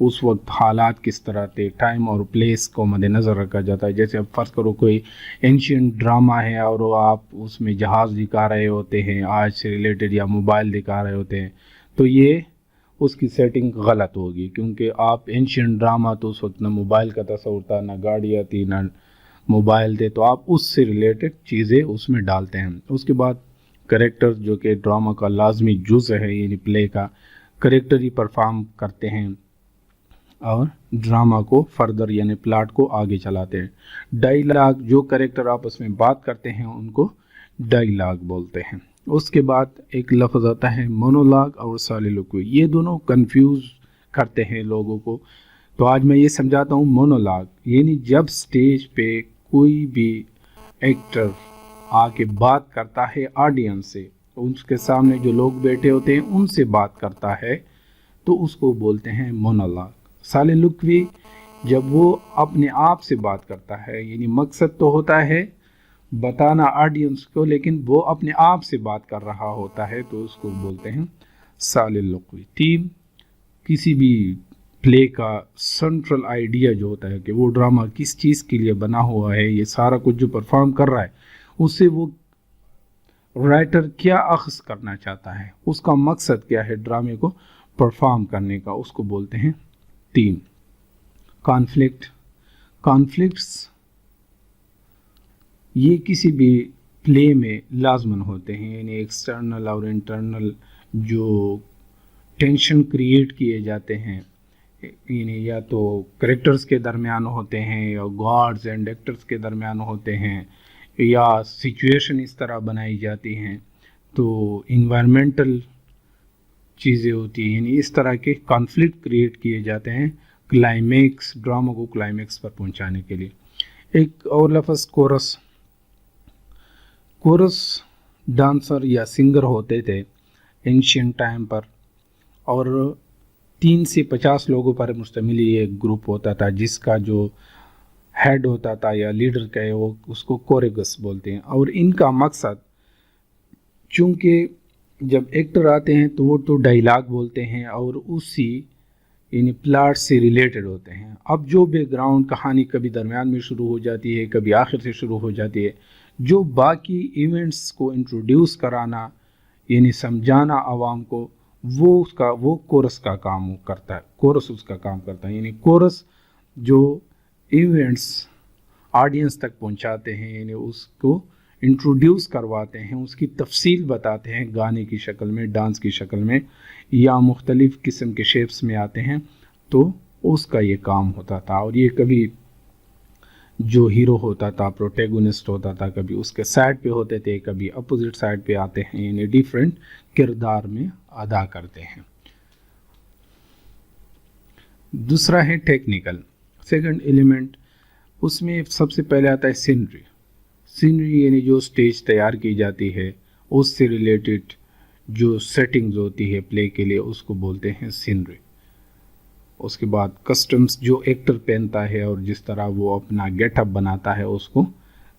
اس وقت حالات کس طرح تھے، ٹائم اور پلیس کو مد نظر رکھا جاتا ہے. جیسے اب فرض کرو کوئی اینشینٹ ڈرامہ ہے اور وہ آپ اس میں جہاز دکھا رہے ہوتے ہیں آج سے ریلیٹڈ، یا موبائل دکھا رہے ہوتے ہیں، تو یہ اس کی سیٹنگ غلط ہوگی، کیونکہ آپ اینشینٹ ڈرامہ تو اس وقت نہ موبائل کا تصور تھا، نہ گاڑیاں تھی، نہ موبائل تھے، تو آپ اس سے ریلیٹڈ چیزیں اس میں ڈالتے ہیں. اس کے بعد کریکٹر جو کہ ڈرامہ کا لازمی جز ہے، یعنی پلے کا کریکٹر ہی پرفارم کرتے ہیں اور ڈرامہ کو فردر یعنی پلاٹ کو آگے چلاتے ہیں. ڈائیلاگ، جو کریکٹر آپس میں بات کرتے ہیں ان کو ڈائیلاگ بولتے ہیں. اس کے بعد ایک لفظ آتا ہے مونولاگ اور سالیلوکوی. یہ دونوں کنفیوز کرتے ہیں لوگوں کو، تو آج میں یہ سمجھاتا ہوں. مونولاگ یعنی جب سٹیج پہ کوئی بھی ایکٹر آ کے بات کرتا ہے آڈینس سے، اس کے سامنے جو لوگ بیٹھے ہوتے ہیں ان سے بات کرتا ہے، تو اس کو بولتے ہیں مونولاگ. سالیلوکوی جب وہ اپنے آپ سے بات کرتا ہے، یعنی مقصد تو ہوتا ہے بتانا آڈینس کو، لیکن وہ اپنے آپ سے بات کر رہا ہوتا ہے، تو اس کو بولتے ہیں سالیلوکوی. تین، کسی بھی پلے کا سنٹرل آئیڈیا جو ہوتا ہے کہ وہ ڈرامہ کس چیز کے لیے بنا ہوا ہے، یہ سارا کچھ جو پرفارم کر رہا ہے اس سے وہ رائٹر کیا اخذ کرنا چاہتا ہے، اس کا مقصد کیا ہے ڈرامے کو پرفارم کرنے کا، اس کو بولتے ہیں. تین، کانفلکٹس یہ کسی بھی پلے میں لازمن ہوتے ہیں، یعنی ایکسٹرنل اور انٹرنل جو ٹینشن کریٹ کیے جاتے ہیں، یعنی یا تو کریکٹرز کے درمیان ہوتے ہیں، یا گاڈز اینڈ ایکٹرز کے درمیان ہوتے ہیں، یا سچویشن اس طرح بنائی جاتی ہیں، تو انوائرمنٹل چیزیں ہوتی ہیں، یعنی اس طرح کے کانفلکٹ کریٹ کیے جاتے ہیں کلائمیکس، ڈراموں کو کلائمیکس پر پہنچانے کے لیے. ایک اور لفظ کورس ڈانسر یا سنگر ہوتے تھے اینشینٹ ٹائم پر، اور 3 سے 50 لوگوں پر مشتمل یہ ایک گروپ ہوتا تھا، جس کا جو ہیڈ ہوتا تھا یا لیڈر کا ہے وہ اس کو کوریگس بولتے ہیں. اور ان کا مقصد، چونکہ جب ایکٹر آتے ہیں تو وہ تو ڈائیلاگ بولتے ہیں اور اسی یعنی پلاٹ سے ریلیٹڈ ہوتے ہیں. اب جو بیک گراؤنڈ کہانی کبھی درمیان میں شروع ہو جاتی ہے، کبھی آخر سے شروع ہو جاتی ہے، جو باقی ایونٹس کو انٹروڈیوس کرانا یعنی سمجھانا عوام کو، وہ کورس کا کام کرتا ہے. کورس اس کا کام کرتا ہے، یعنی کورس جو ایونٹس آڈینس تک پہنچاتے ہیں، یعنی اس کو انٹروڈیوس کرواتے ہیں، اس کی تفصیل بتاتے ہیں گانے کی شکل میں، ڈانس کی شکل میں، یا مختلف قسم کے شیپس میں آتے ہیں، تو اس کا یہ کام ہوتا تھا. اور یہ کبھی جو ہیرو ہوتا تھا، پروٹیگونسٹ ہوتا تھا، کبھی اس کے سائڈ پہ ہوتے تھے، کبھی اپوزٹ سائڈ پہ آتے ہیں، یعنی ڈیفرنٹ کردار میں ادا کرتے ہیں. دوسرا ہے ٹیکنیکل. سیکنڈ ایلیمنٹ، اس میں سب سے پہلے آتا ہے سینری یعنی جو سٹیج تیار کی جاتی ہے، اس سے ریلیٹڈ جو سیٹنگز ہوتی ہے پلے کے لیے، اس کو بولتے ہیں سینری. اس کے بعد کسٹمز، جو ایکٹر پہنتا ہے اور جس طرح وہ اپنا گیٹ اپ بناتا ہے، اس کو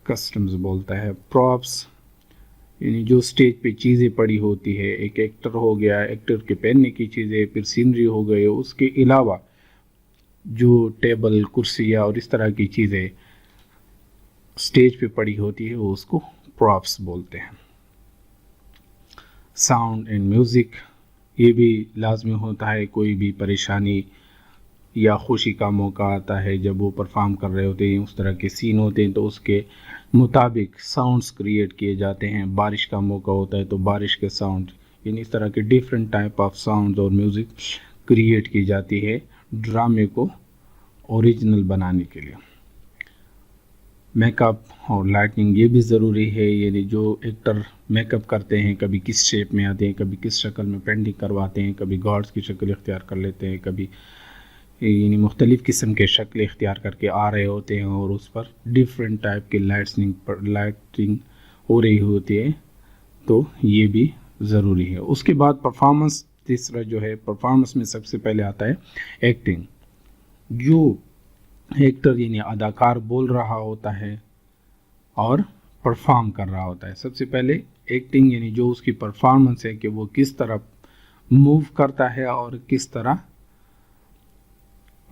کسٹمز بولتا ہے. پراپس یعنی جو سٹیج پہ چیزیں پڑی ہوتی ہے، ایک ایکٹر ہو گیا، ایکٹر کے پہننے کی چیزیں، پھر سینری ہو گئے، اس کے علاوہ جو ٹیبل، کرسیاں اور اس طرح کی چیزیں سٹیج پہ پڑی ہوتی ہے، وہ اس کو پراپس بولتے ہیں. ساؤنڈ اینڈ میوزک، یہ بھی لازمی ہوتا ہے. کوئی بھی پریشانی یا خوشی کا موقع آتا ہے، جب وہ پرفارم کر رہے ہوتے ہیں، اس طرح کے سین ہوتے ہیں، تو اس کے مطابق ساؤنڈز کریٹ کیے جاتے ہیں. بارش کا موقع ہوتا ہے تو بارش کے ساؤنڈ، یعنی اس طرح کے ڈیفرنٹ ٹائپ آف ساؤنڈز اور میوزک کریٹ کی جاتی ہے ڈرامے کو اوریجنل بنانے کے لیے. میک اپ اور لائٹنگ یہ بھی ضروری ہے، یعنی جو ایکٹر میک اپ کرتے ہیں، کبھی کس شیپ میں آتے ہیں، کبھی کس شکل میں پینٹنگ کرواتے ہیں، کبھی گاڈس کی شکل اختیار کر لیتے ہیں، کبھی یعنی مختلف قسم کے شکل اختیار کر کے آ رہے ہوتے ہیں، اور اس پر ڈیفرنٹ ٹائپ کی لائٹنگ ہو رہی ہوتی ہے، تو یہ بھی ضروری ہے. اس کے بعد پرفارمنس، تیسرا جو ہے پرفارمنس میں سب سے پہلے آتا ہے ایکٹنگ. جو ایکٹر یعنی اداکار بول رہا ہوتا ہے اور پرفارم کر رہا ہوتا ہے. سب سے پہلے ایکٹنگ یعنی جو اس کی پرفارمنس ہے کہ وہ کس طرح موو کرتا ہے اور کس طرح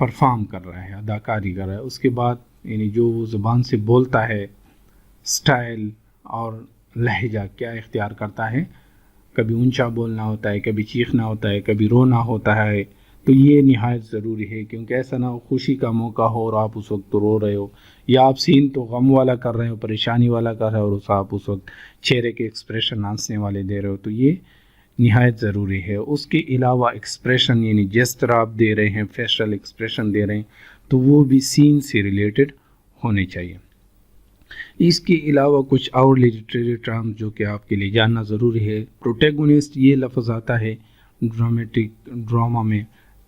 پرفارم کر رہا ہے، اداکاری کر رہا ہے. اس کے بعد یعنی جو وہ زبان سے بولتا ہے، سٹائل اور لہجہ کیا اختیار کرتا ہے، کبھی اونچا بولنا ہوتا ہے، کبھی چیخنا ہوتا ہے، کبھی رونا ہوتا ہے. تو یہ نہایت ضروری ہے، کیونکہ ایسا نہ ہو خوشی کا موقع ہو اور آپ اس وقت رو رہے ہو، یا آپ سین تو غم والا کر رہے ہو، پریشانی والا کر رہے ہو، اور آپ اس وقت چہرے کے ایکسپریشن ہنسنے والے دے رہے ہو. تو یہ نہایت ضروری ہے. اس کے علاوہ ایکسپریشن یعنی جس طرح آپ دے رہے ہیں، فیشل ایکسپریشن دے رہے ہیں، تو وہ بھی سین سے ریلیٹڈ ہونے چاہیے. اس کے علاوہ کچھ اور لٹریری ٹرم جو کہ آپ کے لیے جاننا ضروری ہے. پروٹیگونسٹ یہ لفظ آتا ہے ڈراما میں.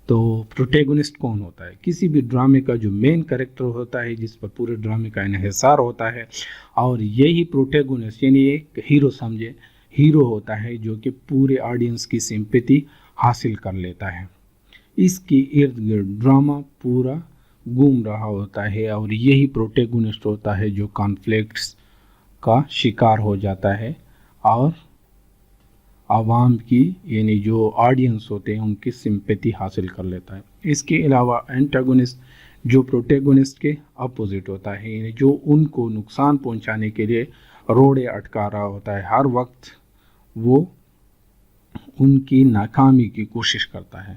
تو پروٹیگونسٹ کون ہوتا ہے؟ کسی بھی ڈرامے کا جو مین کریکٹر ہوتا ہے، جس پر پورے ڈرامے کا انحصار ہوتا ہے، اور یہی پروٹیگونسٹ یعنی ایک ہیرو سمجھے، ہیرو ہوتا ہے جو کہ پورے آڈینس کی سمپیتی حاصل کر لیتا ہے. اس کے ارد گرد ڈرامہ پورا گھوم رہا ہوتا ہے، اور یہی پروٹیگونسٹ ہوتا ہے جو کانفلکٹس کا شکار ہو جاتا ہے اور عوام کی یعنی جو آڈینس ہوتے ہیں ان کی سمپیتی حاصل کر لیتا ہے. اس کے علاوہ اینٹاگونسٹ جو پروٹیگونسٹ کے اپوزٹ ہوتا ہے، یعنی جو ان کو نقصان پہنچانے کے لیے روڑے اٹکا رہا ہوتا ہے، ہر وقت وہ ان کی ناکامی کی کوشش کرتا ہے.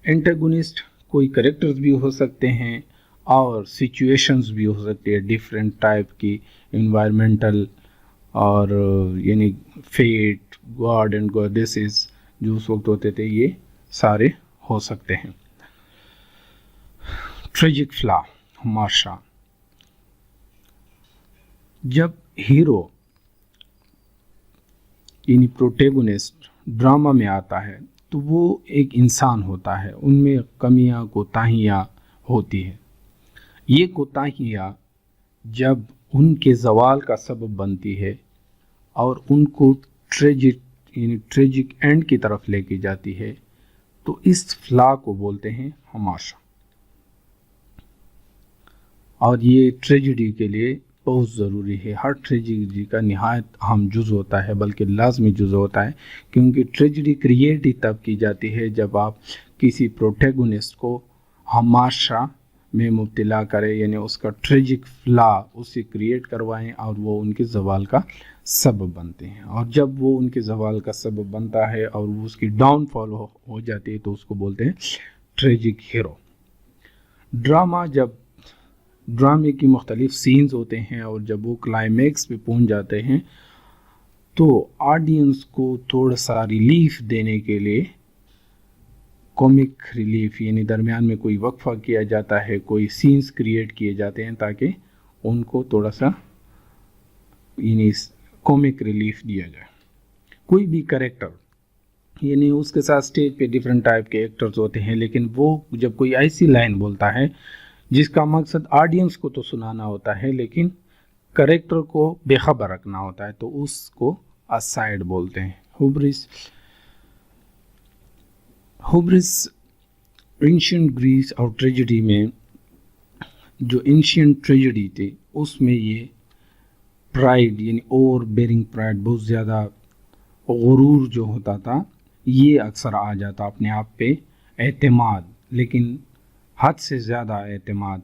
اینٹاگونسٹ کوئی کریکٹرز بھی ہو سکتے ہیں اور سچویشنز بھی ہو سکتے ہیں، ڈیفرنٹ ٹائپ کی انوائرمنٹل اور یعنی فیٹ، گاڈ اینڈ گاڈیسز جو اس وقت ہوتے تھے، یہ سارے ہو سکتے ہیں. ٹریجک فلا مارشا، جب ہیرو یعنی پروٹیگونسٹ ڈرامہ میں آتا ہے تو وہ ایک انسان ہوتا ہے، ان میں کمیاں کوتاہیاں ہوتی ہیں. یہ کوتاہیاں جب ان کے زوال کا سبب بنتی ہے اور ان کو ٹریجک اینڈ کی طرف لے کے جاتی ہے، تو اس فلا کو بولتے ہیں ہماشا. اور یہ ٹریجڈی کے لیے بہت ضروری ہے. ہر ٹریجڈی کا نہایت اہم جز ہوتا ہے، بلکہ لازمی جز ہوتا ہے، کیونکہ ٹریجڈی کریٹ ہی تب کی جاتی ہے جب آپ کسی پروٹیگونسٹ کو ہماشا میں مبتلا کرے، یعنی اس کا ٹریجک فلا اسے کریٹ کروائیں اور وہ ان کے زوال کا سبب بنتے ہیں. اور جب وہ ان کے زوال کا سبب بنتا ہے اور وہ اس کی ڈاؤن فال ہو جاتی ہے تو اس کو بولتے ہیں ٹریجک ہیرو. ڈرامے کی مختلف سینز ہوتے ہیں، اور جب وہ کلائمیکس پہ پہنچ جاتے ہیں تو آڈینس کو تھوڑا سا ریلیف دینے کے لیے کومک ریلیف یعنی درمیان میں کوئی وقفہ کیا جاتا ہے، کوئی سینز کریٹ کیے جاتے ہیں تاکہ ان کو تھوڑا سا یعنی کومک ریلیف دیا جائے. کوئی بھی کریکٹر یعنی اس کے ساتھ اسٹیج پہ ڈیفرنٹ ٹائپ کے ایکٹرز ہوتے ہیں، لیکن وہ جب کوئی ایسی لائن بولتا ہے جس کا مقصد آڈینس کو تو سنانا ہوتا ہے لیکن کریکٹر کو بے خبر رکھنا ہوتا ہے، تو اس کو اسائڈ بولتے ہیں. ہوبرس اینشینٹ گریس اور ٹریجڈی میں جو اینشینٹ ٹریجڈی تھی اس میں یہ پرائڈ یعنی اوور بیئرنگ پرائڈ، بہت زیادہ غرور جو ہوتا تھا، یہ اکثر آ جاتا اپنے آپ پہ اعتماد، لیکن حد سے زیادہ اعتماد،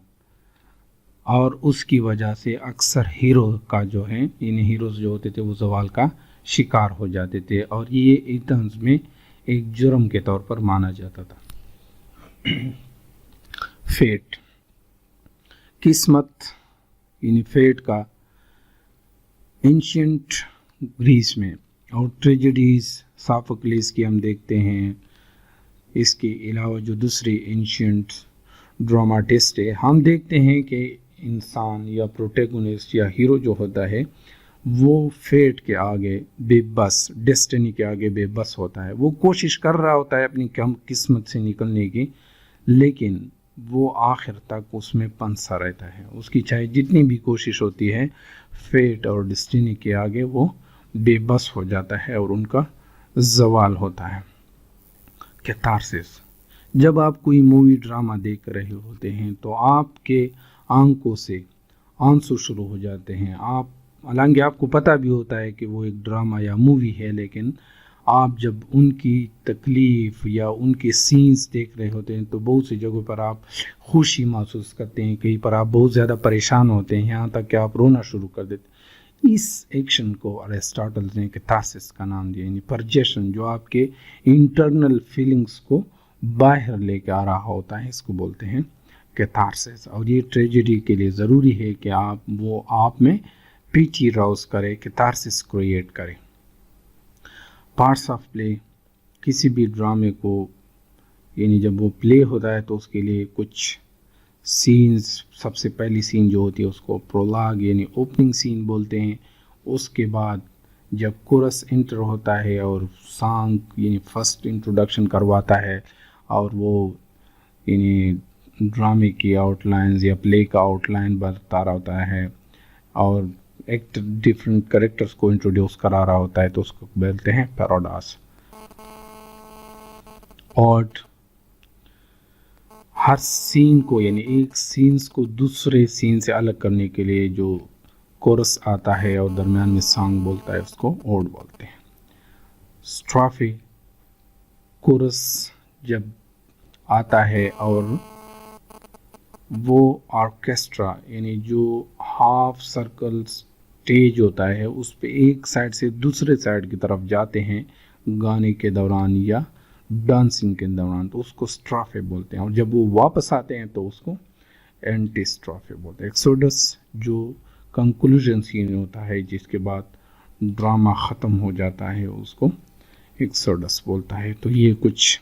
اور اس کی وجہ سے اکثر ہیرو کا جو ہے یعنی ہیروز جو ہوتے تھے وہ زوال کا شکار ہو جاتے تھے، اور یہ ایتھنز میں ایک جرم کے طور پر مانا جاتا تھا. فیٹ، قسمت یعنی فیٹ کا اینشینٹ گریس میں، اور ٹریجڈیز سافوکلیس کی ہم دیکھتے ہیں. اس کے علاوہ جو دوسری اینشینٹ ڈراماٹسٹ ہے، ہم دیکھتے ہیں کہ انسان یا پروٹیگونسٹ یا ہیرو جو ہوتا ہے وہ فیٹ کے آگے بے بس، ڈیسٹنی کے آگے بے بس ہوتا ہے. وہ کوشش کر رہا ہوتا ہے اپنی کم قسمت سے نکلنے کی، لیکن وہ آخر تک اس میں پنسا رہتا ہے. اس کی چاہے جتنی بھی کوشش ہوتی ہے، فیٹ اور ڈیسٹنی کے آگے وہ بے بس ہو جاتا ہے اور ان کا زوال ہوتا ہے. کیتھارسس، جب آپ کوئی مووی ڈرامہ دیکھ رہے ہوتے ہیں تو آپ کے آنکھوں سے آنسو شروع ہو جاتے ہیں. حالانکہ آپ کو پتہ بھی ہوتا ہے کہ وہ ایک ڈرامہ یا مووی ہے، لیکن آپ جب ان کی تکلیف یا ان کے سینز دیکھ رہے ہوتے ہیں تو بہت سی جگہوں پر آپ خوشی محسوس کرتے ہیں، کہیں پر آپ بہت زیادہ پریشان ہوتے ہیں، یہاں تک کہ آپ رونا شروع کر دیتے ہیں۔ اس ایکشن کو ارسطاٹل نے کیتھارسس کا نام دیا، یعنی پرجیشن، جو آپ کے انٹرنل فیلنگز کو باہر لے کے آ رہا ہوتا ہے، اس کو بولتے ہیں کیتھارسس۔ اور یہ ٹریجڈی کے لیے ضروری ہے کہ آپ میں پیٹی راؤز کرے، کیتھارسس کریٹ کرے۔ پارٹس آف پلے، کسی بھی ڈرامے کو یعنی جب وہ پلے ہوتا ہے تو اس کے لیے کچھ سینز، سب سے پہلی سین جو ہوتی ہے اس کو پرولاگ یعنی اوپننگ سین بولتے ہیں۔ اس کے بعد جب کورس انٹر ہوتا ہے اور سانگ یعنی فرسٹ انٹروڈکشن کرواتا ہے، اور وہ یعنی ڈرامے کی آؤٹ لائنز یا پلے کا آؤٹ لائن بتا رہا ہوتا ہے اور ڈفرینٹ کریکٹرز کو انٹروڈیوس کرا رہا ہوتا ہے، تو اس کو بولتے ہیں پیروڈاس۔ اور ہر سین کو یعنی ایک سینز کو دوسرے سین سے الگ کرنے کے لیے جو کورس آتا ہے اور درمیان میں سانگ بولتا ہے، اس کو اوڈ بولتے ہیں۔ اسٹرافے، کورس جب آتا ہے اور وہ آرکیسٹرا یعنی جو ہاف سرکل اسٹیج ہوتا ہے اس پہ ایک سائڈ سے دوسرے سائڈ کی طرف جاتے ہیں گانے کے دوران یا ڈانسنگ کے دوران، تو اس کو اسٹرافے بولتے ہیں، اور جب وہ واپس آتے ہیں تو اس کو اینٹی اسٹرافے بولتے ہیں۔ ایکسوڈس جو کنکلوژن سین ہوتا ہے جس کے بعد ڈرامہ ختم ہو جاتا ہے، اس کو ایکسوڈس بولتا ہے۔ تو یہ کچھ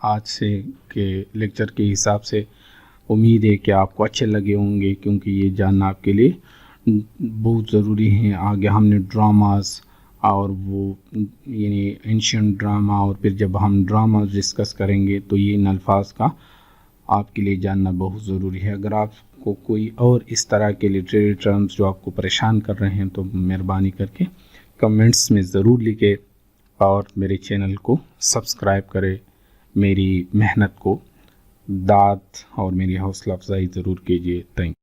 آج سے کے لیکچر کے حساب سے امید ہے کہ آپ کو اچھے لگے ہوں گے، کیونکہ یہ جاننا آپ کے لیے بہت ضروری ہے۔ آگے ہم نے ڈراماز اور وہ یعنی اینشینٹ ڈرامہ، اور پھر جب ہم ڈراماز ڈسکس کریں گے تو یہ ان الفاظ کا آپ کے لیے جاننا بہت ضروری ہے۔ اگر آپ کو کوئی اور اس طرح کے لٹریری ٹرمز جو آپ کو پریشان کر رہے ہیں تو مہربانی کر کے کمنٹس میں ضرور لکھیں، اور میرے چینل کو سبسکرائب کریں، میری محنت کو داد اور میری حوصلہ افزائی ضرور کیجیے۔ Thank you.